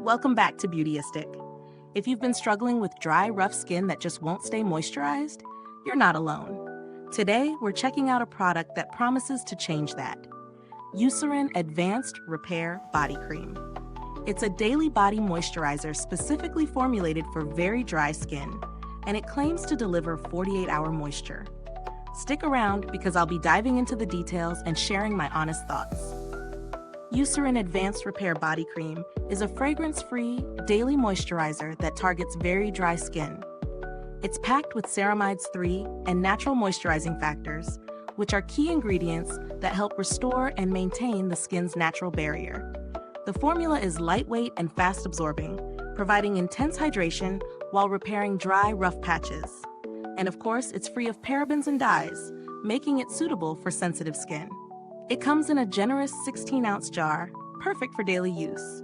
Welcome back to Beautyistic. If you've been struggling with dry, rough skin that just won't stay moisturized, you're not alone. Today, we're checking out a product that promises to change that. Eucerin Advanced Repair Body Cream. It's a daily body moisturizer specifically formulated for very dry skin, and it claims to deliver 48-hour moisture. Stick around because I'll be diving into the details and sharing my honest thoughts. Eucerin Advanced Repair Body Cream is a fragrance-free, daily moisturizer that targets very dry skin. It's packed with Ceramides 3 and natural moisturizing factors, which are key ingredients that help restore and maintain the skin's natural barrier. The formula is lightweight and fast-absorbing, providing intense hydration while repairing dry, rough patches. And of course, it's free of parabens and dyes, making it suitable for sensitive skin. It comes in a generous 16-ounce jar, perfect for daily use.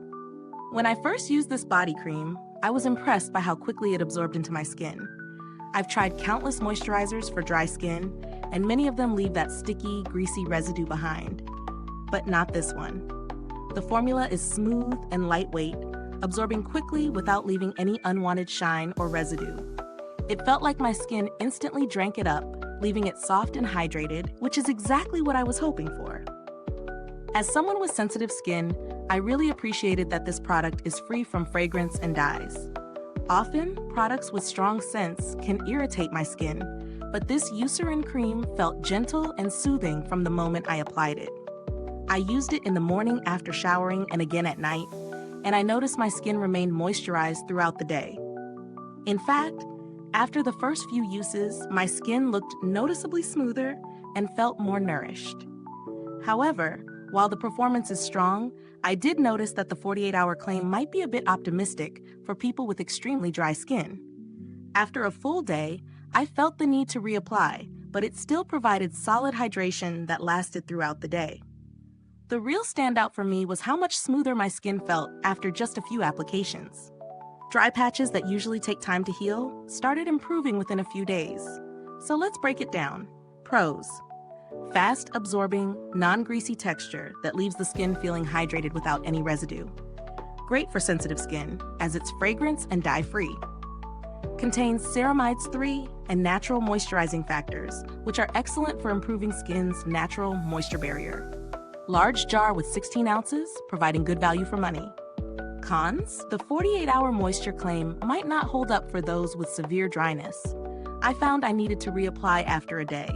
When I first used this body cream, I was impressed by how quickly it absorbed into my skin. I've tried countless moisturizers for dry skin, and many of them leave that sticky, greasy residue behind. But not this one. The formula is smooth and lightweight, absorbing quickly without leaving any unwanted shine or residue. It felt like my skin instantly drank it up, leaving it soft and hydrated, which is exactly what I was hoping for. As someone with sensitive skin, I really appreciated that this product is free from fragrance and dyes. Often, products with strong scents can irritate my skin, but this Eucerin cream felt gentle and soothing from the moment I applied it. I used it in the morning after showering and again at night, and I noticed my skin remained moisturized throughout the day. In fact, after the first few uses, my skin looked noticeably smoother and felt more nourished. However, while the performance is strong, I did notice that the 48-hour claim might be a bit optimistic for people with extremely dry skin. After a full day, I felt the need to reapply, but it still provided solid hydration that lasted throughout the day. The real standout for me was how much smoother my skin felt after just a few applications. Dry patches that usually take time to heal started improving within a few days. So let's break it down. Pros: fast absorbing, non-greasy texture that leaves the skin feeling hydrated without any residue. Great for sensitive skin, as it's fragrance and dye-free. Contains Ceramides 3 and natural moisturizing factors, which are excellent for improving skin's natural moisture barrier. Large jar with 16 ounces, providing good value for money. Cons: the 48-hour moisture claim might not hold up for those with severe dryness. I found I needed to reapply after a day.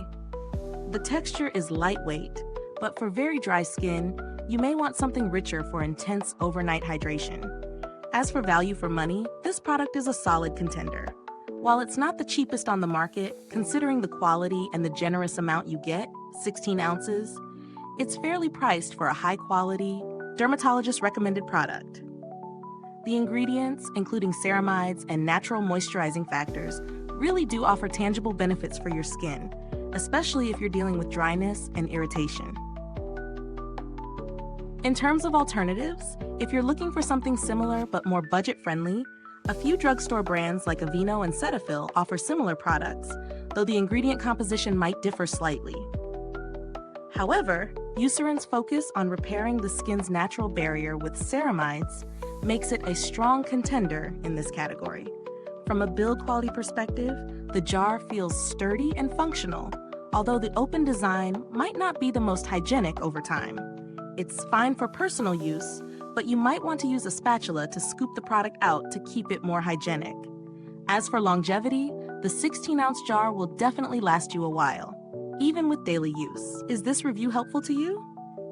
The texture is lightweight, but for very dry skin, you may want something richer for intense overnight hydration. As for value for money, this product is a solid contender. While it's not the cheapest on the market, considering the quality and the generous amount you get, 16 ounces, it's fairly priced for a high-quality, dermatologist-recommended product. The ingredients, including ceramides and natural moisturizing factors, really do offer tangible benefits for your skin, especially if you're dealing with dryness and irritation. In terms of alternatives, if you're looking for something similar but more budget-friendly, a few drugstore brands like Aveeno and Cetaphil offer similar products, though the ingredient composition might differ slightly. However, Eucerin's focus on repairing the skin's natural barrier with ceramides makes it a strong contender in this category. From a build quality perspective, the jar feels sturdy and functional, although the open design might not be the most hygienic over time. It's fine for personal use, but you might want to use a spatula to scoop the product out to keep it more hygienic. As for longevity, the 16-ounce jar will definitely last you a while, even with daily use. Is this review helpful to you?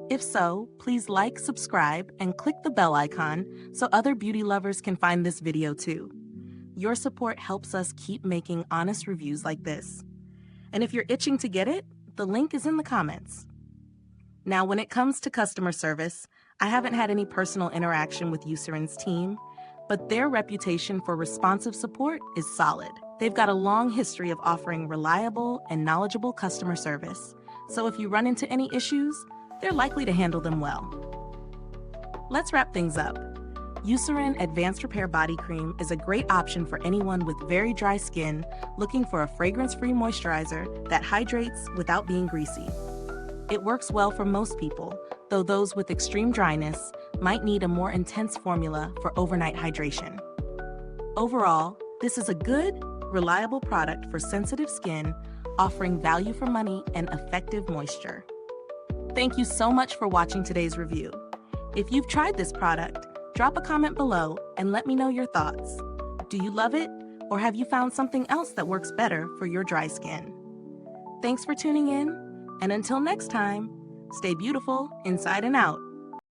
If so, please like, subscribe, and click the bell icon so other beauty lovers can find this video too. Your support helps us keep making honest reviews like this. And if you're itching to get it, the link is in the comments. Now, when it comes to customer service, I haven't had any personal interaction with Eucerin's team, but their reputation for responsive support is solid. They've got a long history of offering reliable and knowledgeable customer service, so if you run into any issues, they're likely to handle them well. Let's wrap things up. Eucerin Advanced Repair Body Cream is a great option for anyone with very dry skin looking for a fragrance-free moisturizer that hydrates without being greasy. It works well for most people, though those with extreme dryness might need a more intense formula for overnight hydration. Overall, this is a good, reliable product for sensitive skin, offering value for money and effective moisture. Thank you so much for watching today's review. If you've tried this product, drop a comment below and let me know your thoughts. Do you love it, or have you found something else that works better for your dry skin? Thanks for tuning in, and until next time, stay beautiful inside and out.